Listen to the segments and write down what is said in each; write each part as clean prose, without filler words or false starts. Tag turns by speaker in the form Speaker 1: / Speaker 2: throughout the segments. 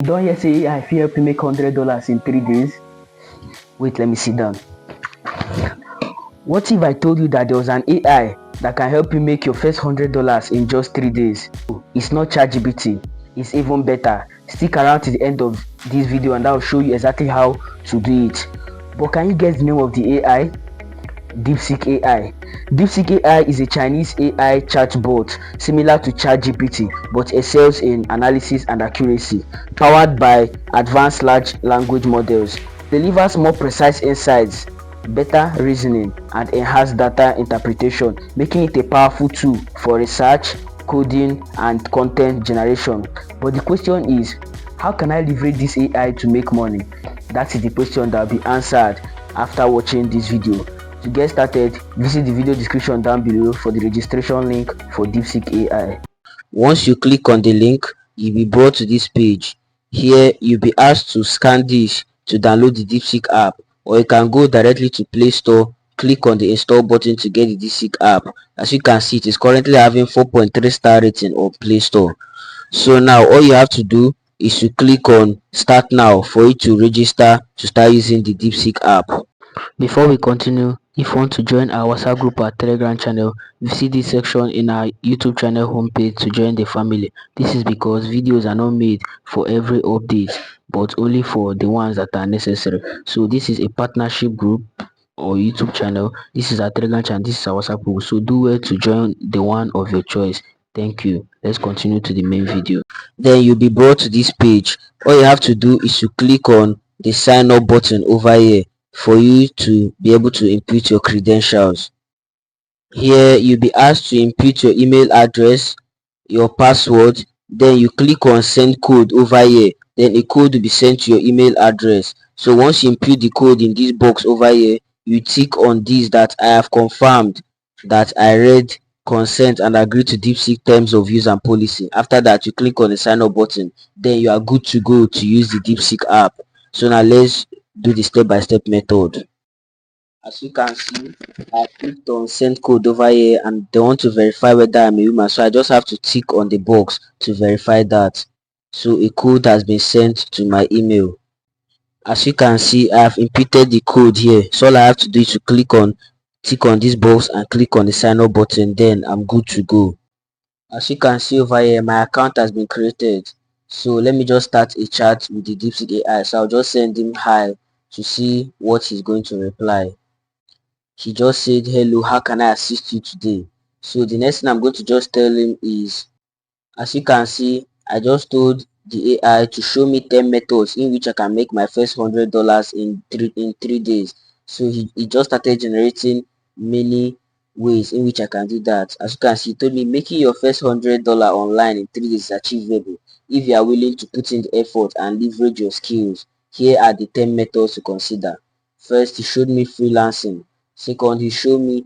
Speaker 1: Don't you say AI fit help you make $100 in 3 days? Wait, let me sit down. What if I told you that there was an AI that can help you make your first $100 in just 3 days? It's not ChatGPT, it's even better. Stick around to the end of this video and I'll show you exactly how to do it. But can you guess the name of the AI? DeepSeek AI. DeepSeek AI is a Chinese AI chatbot similar to ChatGPT but excels in analysis and accuracy. Powered by advanced large language models, delivers more precise insights, better reasoning, and enhanced data interpretation, making it a powerful tool for research, coding, and content generation. But the question is, how can I leverage this AI to make money? That is the question that will be answered after watching this video. To get started, visit the video description down below for the registration link for DeepSeek AI.
Speaker 2: Once you click on the link, you'll be brought to this page. Here, you'll be asked to scan this to download the DeepSeek app, or you can go directly to Play Store, click on the install button to get the DeepSeek app. As you can see, it is currently having 4.3 star rating on Play Store. So now all you have to do is to click on start now for you to register to start using the DeepSeek app.
Speaker 1: Before we continue, if you want to join our WhatsApp group or Telegram channel, visit this section in our YouTube channel homepage to join the family. This is because videos are not made for every update, but only for the ones that are necessary. So this is a partnership group or YouTube channel. This is our Telegram channel. This is our WhatsApp group. So do well to join the one of your choice. Thank you. Let's continue to the main video.
Speaker 2: Then you'll be brought to this page. All you have to do is to click on the sign up button over here for you to be able to input your credentials. Here you'll be asked to input your email address, your password, then you click on send code over here, then a code will be sent to your email address. So once you input the code in this box over here, you tick on this that I have confirmed that I read, consent and agree to DeepSeek terms of use and policy. After that, you click on the sign up button, then you are good to go to use the DeepSeek app. So now let's do the step-by-step method. As you can see, I clicked on send code over here and they want to verify whether I'm a human, so I just have to tick on the box to verify that. So a code has been sent to my email. As you can see, I have inputted the code here, so all I have to do is to tick on this box and click on the sign up button, then I'm good to go. As you can see over here, my account has been created. So let me just start a chat with the DeepSeek AI. So I'll just send him hi to see what he's going to reply. He just said, hello, how can I assist you today? So the next thing I'm going to just tell him is, as you can see, I just told the AI to show me 10 methods in which I can make my first $100 in 3 days. So he just started generating many ways in which I can do that. As you can see, he told me making your first $100 online in 3 days is achievable if you are willing to put in the effort and leverage your skills. Here are the 10 methods to consider. First, he showed me freelancing. Second, he showed me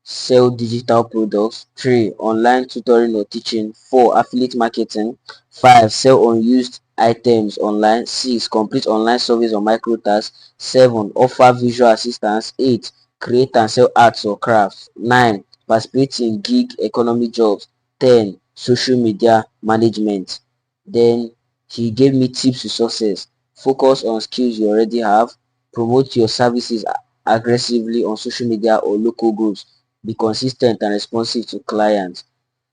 Speaker 2: sell digital products. 3. Online tutoring or teaching. 4. Affiliate marketing. 5. Sell unused items online. 6. Complete online service or micro tasks. 7. Offer visual assistance. 8. Create and sell arts or crafts. 9. Participate in gig economy jobs. 10. Social media management. Then he gave me tips to success. Focus on skills you already have. Promote your services aggressively on social media or local groups. Be consistent and responsive to clients.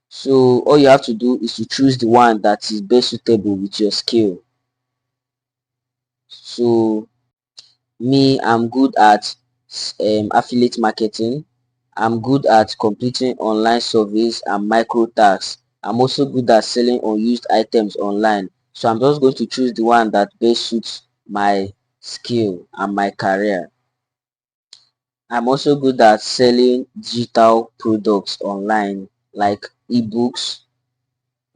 Speaker 2: So all you have to do is to choose the one that is best suitable with your skill. So me, I'm good at affiliate marketing. I'm good at completing online surveys and micro tasks. I'm also good at selling unused items online. So I'm just going to choose the one that best suits my skill and my career. I'm also good at selling digital products online like ebooks,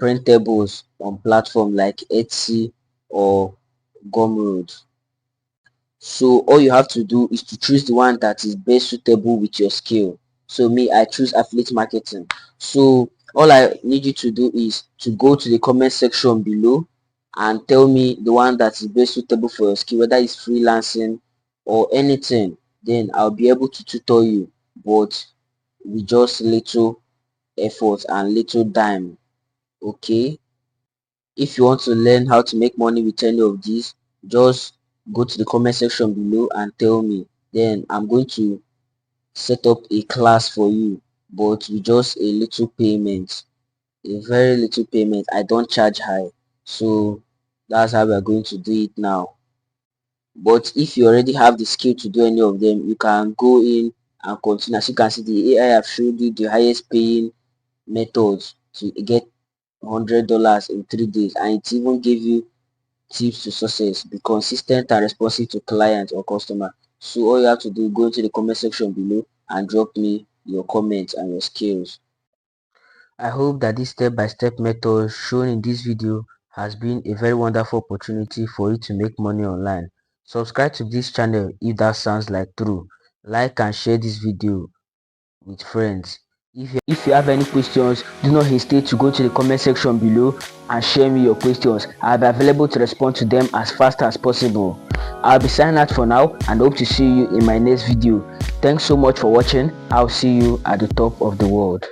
Speaker 2: printables on platforms like Etsy or Gumroad. So all you have to do is to choose the one that is best suitable with your skill. So me, I choose affiliate marketing. So all I need you to do is to go to the comment section below and tell me the one that is best suitable for your skill, whether it's freelancing or anything. Then I'll be able to tutor you, but with just little effort and little dime. Okay. If you want to learn how to make money with any of these, just go to the comment section below and tell me. Then I'm going to set up a class for you, but with just a little payment, a very little payment. I don't charge high, so that's how we are going to do it now. But if you already have the skill to do any of them, you can go in and continue. As you can see, the AI have showed you the highest paying methods to get $100 in 3 days, and it even gave you tips to success. Be consistent and responsive to client or customer. So all you have to do, go into the comment section below and drop me your comments and your skills. I hope that this step-by-step method shown in this video has been a very wonderful opportunity for you to make money online. Subscribe to this channel if that sounds like true. Like and share this video with friends.
Speaker 1: If you have any questions, do not hesitate to go to the comment section below and share me your questions. I'll be available to respond to them as fast as possible. I'll be signing out for now and hope to see you in my next video. Thanks so much for watching. I'll see you at the top of the world.